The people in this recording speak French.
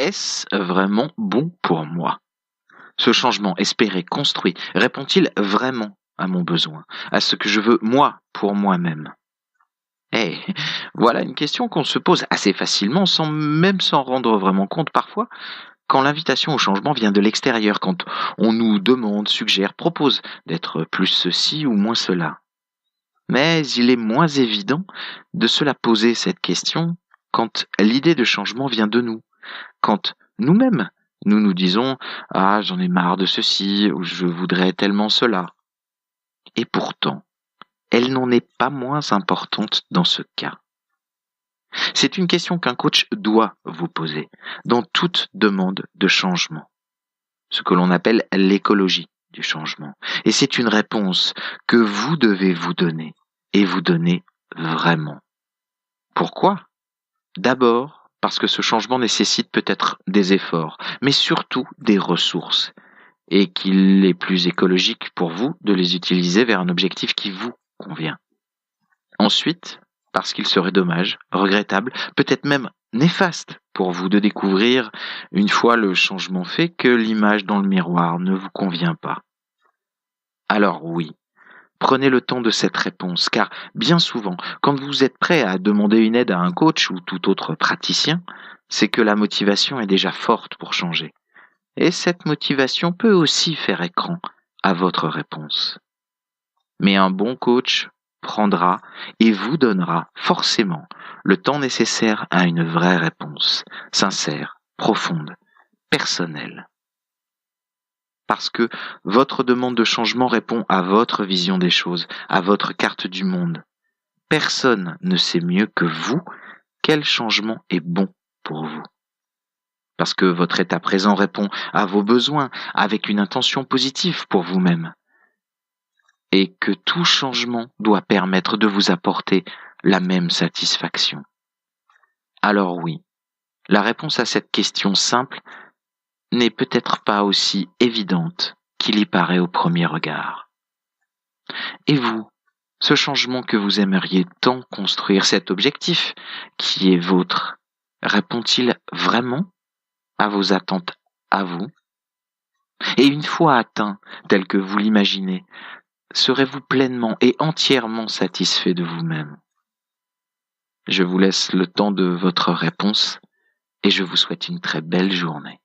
est-ce vraiment bon pour moi? Ce changement espéré, construit, répond-il vraiment à mon besoin, à ce que je veux moi pour moi-même? Eh, voilà une question qu'on se pose assez facilement sans même s'en rendre vraiment compte parfois quand l'invitation au changement vient de l'extérieur, quand on nous demande, suggère, propose d'être plus ceci ou moins cela. Mais il est moins évident de se la poser cette question quand l'idée de changement vient de nous, quand nous-mêmes nous nous disons «Ah, j'en ai marre de ceci» ou «Je voudrais tellement cela». Et pourtant, elle n'en est pas moins importante dans ce cas. C'est une question qu'un coach doit vous poser dans toute demande de changement, ce que l'on appelle l'écologie du changement. Et c'est une réponse que vous devez vous donner, et vous donner vraiment. Pourquoi? D'abord, parce que ce changement nécessite peut-être des efforts, mais surtout des ressources, et qu'il est plus écologique pour vous de les utiliser vers un objectif qui vous convient. Ensuite, parce qu'il serait dommage, regrettable, peut-être même néfaste pour vous de découvrir, une fois le changement fait, que l'image dans le miroir ne vous convient pas. Alors oui, prenez le temps de cette réponse, car bien souvent, quand vous êtes prêt à demander une aide à un coach ou tout autre praticien, c'est que la motivation est déjà forte pour changer. Et cette motivation peut aussi faire écran à votre réponse. Mais un bon coach prendra et vous donnera forcément le temps nécessaire à une vraie réponse, sincère, profonde, personnelle. Parce que votre demande de changement répond à votre vision des choses, à votre carte du monde. Personne ne sait mieux que vous quel changement est bon pour vous. Parce que votre état présent répond à vos besoins avec une intention positive pour vous-même. Et que tout changement doit permettre de vous apporter la même satisfaction. Alors oui, la réponse à cette question simple n'est peut-être pas aussi évidente qu'il y paraît au premier regard. Et vous, ce changement que vous aimeriez tant construire, cet objectif qui est vôtre, répond-il vraiment à vos attentes à vous? Et une fois atteint, tel que vous l'imaginez, serez-vous pleinement et entièrement satisfait de vous-même? Je vous laisse le temps de votre réponse et je vous souhaite une très belle journée.